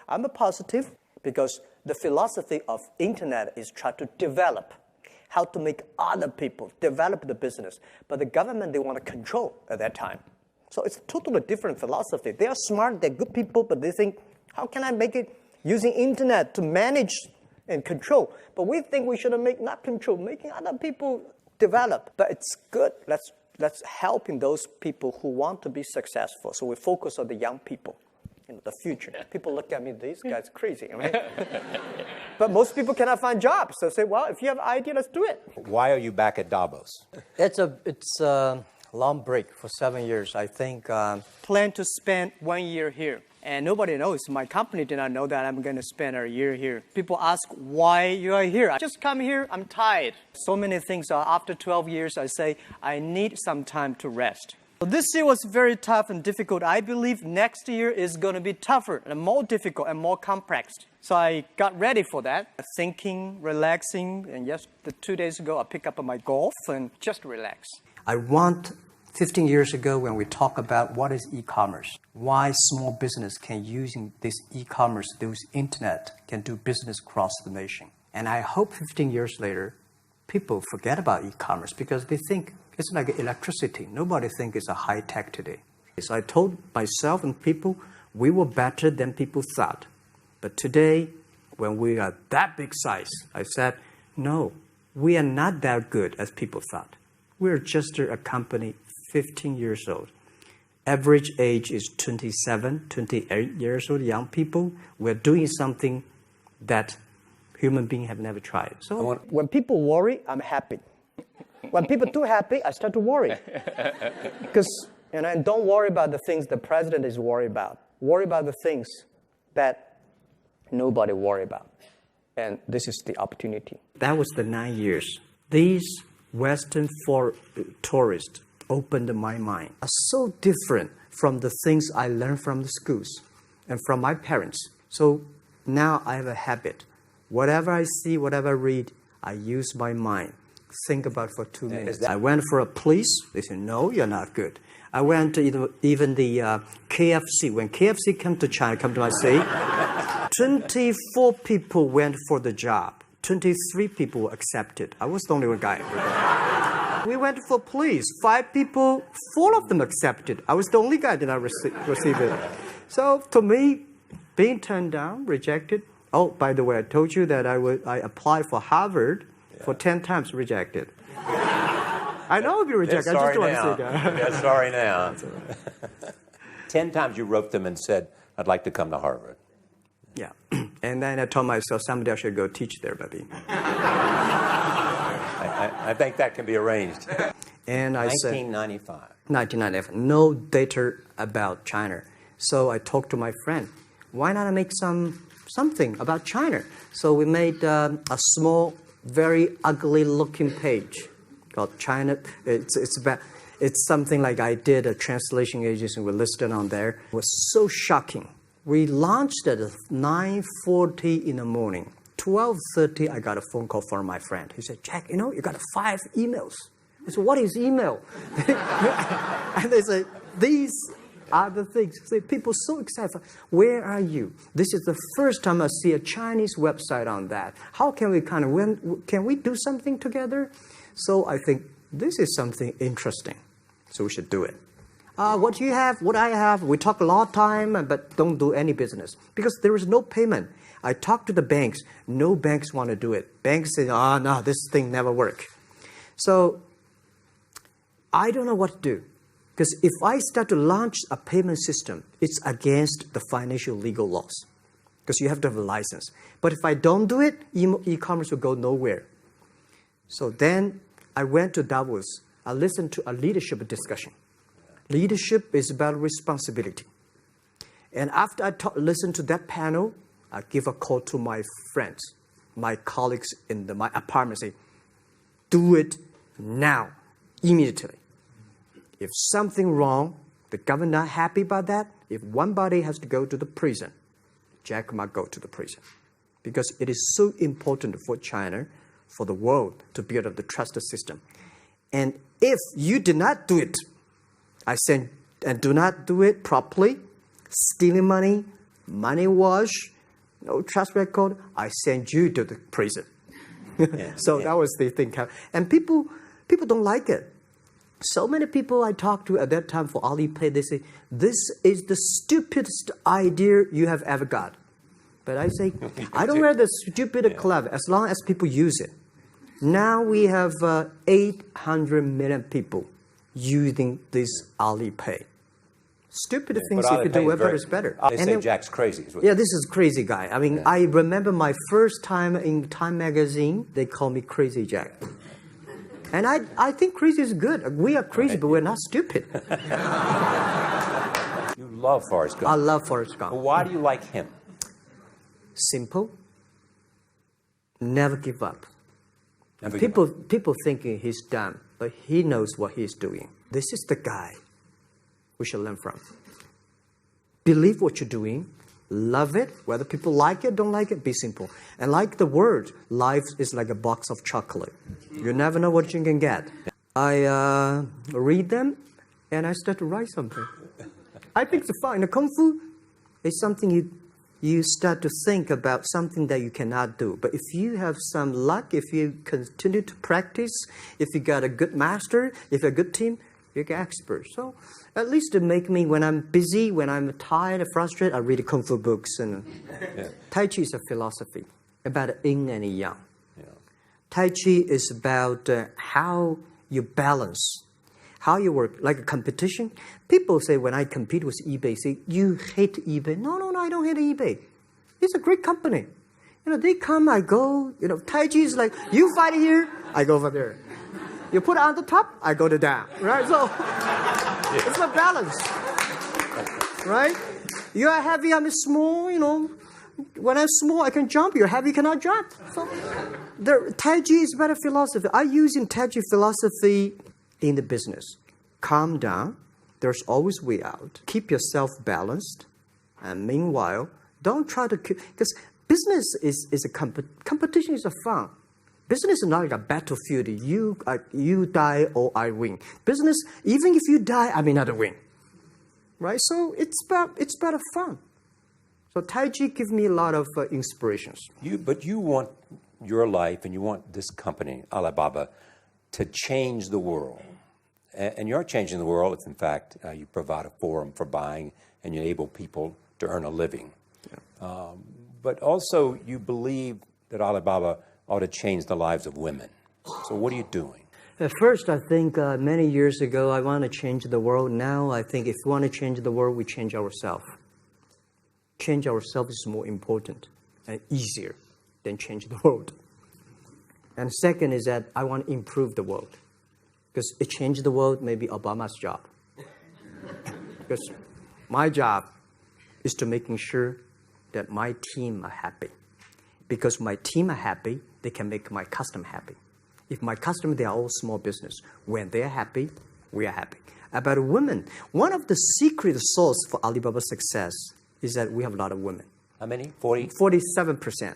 I'm a positive because the philosophy of internet is try to develop how to make other people develop the business. But the government, they want to control at that time. So it's a totally different philosophy. They are smart, they're good people, but they think, how can I make it using internet to manage and control? But we think we should make not control, making other people develop. But it's good. Let's helping those people who want to be successful. So we focus on the young people. The future. People look at me, these guys crazy, right? But most people cannot find jobs. So say, well, if you have an idea, let's do it. Why are you back at Davos? It's a long break for 7 years. I think Plan to spend 1 year here. And nobody knows. My company did not know that I'm going to spend a year here. People ask why you are here. I just come here. I'm tired. So many things. After 12 years, I say, I need some time to rest. This year was very tough and difficult. I believe next year is going to be tougher and more difficult and more complex. So I got ready for that, thinking, relaxing. And yes, 2 days ago, I picked up my golf and just relax. I want 15 years ago when we talk about what is e-commerce, why small business can using this e-commerce, this internet, can do business across the nation. And I hope 15 years later, people forget about e-commerce because they think it's like electricity. Nobody thinks it's a high tech today. So I told myself and people, we were better than people thought. But today, when we are that big size, I said, no, we are not that good as people thought. We're just a company 15 years old. Average age is 27, 28 years old, young people. We're doing something that human beings have never tried. So when people worry, I'm happy. When people are too happy, I start to worry. Because don't worry about the things the president is worried about. Worry about the things that nobody worry about. And this is the opportunity. That was the 9 years. These Western tourists opened my mind. Are so different from the things I learned from the schools and from my parents. So now I have a habit. Whatever I see, whatever I read, I use my mind. Think about for 2 minutes. I went for a police. They said, no, you're not good. I went to even the KFC. When KFC came to China, come to my city, 24 people went for the job. 23 people were accepted. I was the only one guy. We went for police. 5 people, 4 of them accepted. I was the only guy that I received it. So to me, being turned down, rejected. Oh, by the way, I told you that I applied for Harvard. For 10 times rejected. I know I'll be rejected. I just don't want to say that. Yeah, sorry now. 10 times you wrote them and said, I'd like to come to Harvard. Yeah. And then I told myself someday I should go teach there, maybe. I think that can be arranged. And I 1995. said... 1995. No data about China. So I talked to my friend. Why not make something about China? So we made a small... very ugly looking page called China. It's something like I did a translation agency, we listed on there. It was so shocking. We launched at 9:40 in the morning. 12:30, I got a phone call from my friend. He said, Jack, you got 5 emails. I said, what is email? And they say, these are the things. So people so excited. Where are you? This is the first time I see a Chinese website on that. How can we can we do something together? So I think this is something interesting. So we should do it. What you have, what I have, we talk a lot of time, but don't do any business. Because there is no payment. I talked to the banks. No banks want to do it. Banks say, no, this thing never work. So I don't know what to do. Because if I start to launch a payment system, it's against the financial legal laws. Because you have to have a license. But if I don't do it, e-commerce will go nowhere. So then I went to Davos. I listened to a leadership discussion. Leadership is about responsibility. And after I listened to that panel, I give a call to my friends, my colleagues in my apartment, say, do it now, immediately. If something wrong, the government not happy about that, if one body has to go to the prison, Jack might go to the prison. Because it is so important for China, for the world, to build up the trusted system. And if you did not do it, I said, and do not do it properly, stealing money, money wash, no trust record, I send you to the prison. That was the thing. And people don't like it. So many people I talked to at that time for Alipay, they say, this is the stupidest idea you have ever got. But I say, I don't wear the stupid club as long as people use it. Now we have 800 million people using this Alipay. Stupid things, if you do better, is better. They say Jack's crazy. Yeah, this is crazy guy. I mean, I remember my first time in Time magazine, they call me Crazy Jack. And I think crazy is good. We are crazy, but we're not stupid. You love Forrest Gump. I love Forrest Gump. But why do you like him? Simple. Never give up. Never give up. People thinking he's dumb, but he knows what he's doing. This is the guy we should learn from. Believe what you're doing. Love it. Whether people like it, don't like it, be simple. And like the word, life is like a box of chocolate. You never know what you can get. I read them, and I start to write something. I think it's fun. Kung Fu is something you start to think about something that you cannot do. But if you have some luck, if you continue to practice, if you got a good master, if you're a good team, you get expert. So at least to make me, when I'm busy, when I'm tired, frustrated, I read Kung Fu books. And Tai Chi is a philosophy about yin and yang. Yeah. Tai Chi is about how you balance, how you work, like a competition. People say when I compete with eBay, say, you hate eBay. No, I don't hate eBay. It's a great company. They come, I go. Tai Chi is like, you fight here, I go over there. You put it on the top, I go to down, right? So it's a balance, right? You are heavy, I'm small, When I'm small, I can jump. You're heavy, cannot jump. So the Tai Chi is better philosophy. I use in Tai Chi philosophy in the business. Calm down. There's always way out. Keep yourself balanced. And meanwhile, don't try to... Because business is a competition is a fun. Business is not like a battlefield. You die or I win. Business, even if you die, I may not win. Right? So it's about fun. So Tai Chi gives me a lot of inspirations. But you want your life and you want this company, Alibaba, to change the world. And you're changing the world if, in fact, you provide a forum for buying and you enable people to earn a living. Yeah. But also you believe that Alibaba ought to change the lives of women. So what are you doing? At first, I think many years ago, I want to change the world. Now, I think if we want to change the world, we change ourselves. Change ourselves is more important and easier than change the world. And second is that I want to improve the world. Because it changed the world may be Obama's job. Because my job is to making sure that my team are happy. Because my team are happy, they can make my customer happy. If my customer, they are all small business. When they are happy, we are happy. About women, one of the secret source for Alibaba's success is that we have a lot of women. How many? 40? 47%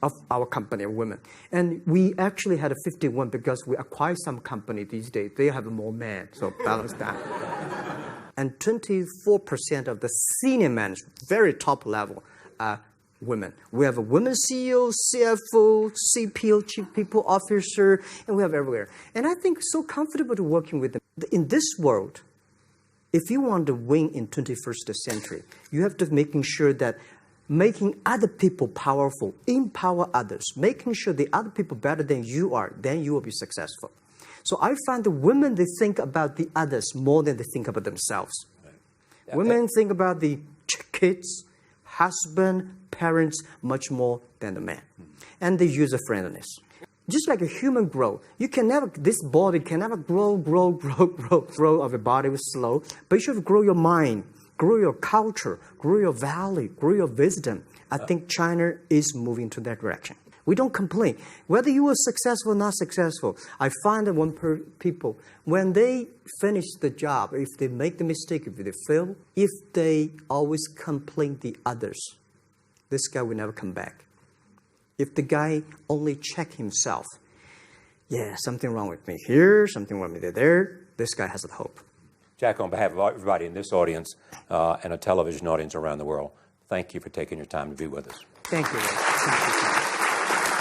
of our company are women. And we actually had a 51 because we acquired some company these days. They have more men, so balance that. And 24% of the senior management, very top level, are women. We have a women CEO, CFO, CPO, Chief People Officer, and we have everywhere. And I think it's so comfortable to working with them. In this world, if you want to win in 21st century, you have to making sure that making other people powerful, empower others, making sure the other people better than you are, then you will be successful. So I find the women, they think about the others more than they think about themselves. Right. Women think about the kids, husband, parents, much more than the man. And the user-friendliness. Just like a human grow, this body can never grow of a body is slow, but you should grow your mind, grow your culture, grow your value, grow your wisdom. I think China is moving to that direction. We don't complain. Whether you are successful or not successful, I find that people, when they finish the job, if they make the mistake, if they fail, if they always complain the others, this guy will never come back. If the guy only check himself, something wrong with me here, something wrong with me there, this guy has a hope. Jack, on behalf of everybody in this audience and a television audience around the world, Thank you for taking your time to be with us. Thank you, Ray. Thank you.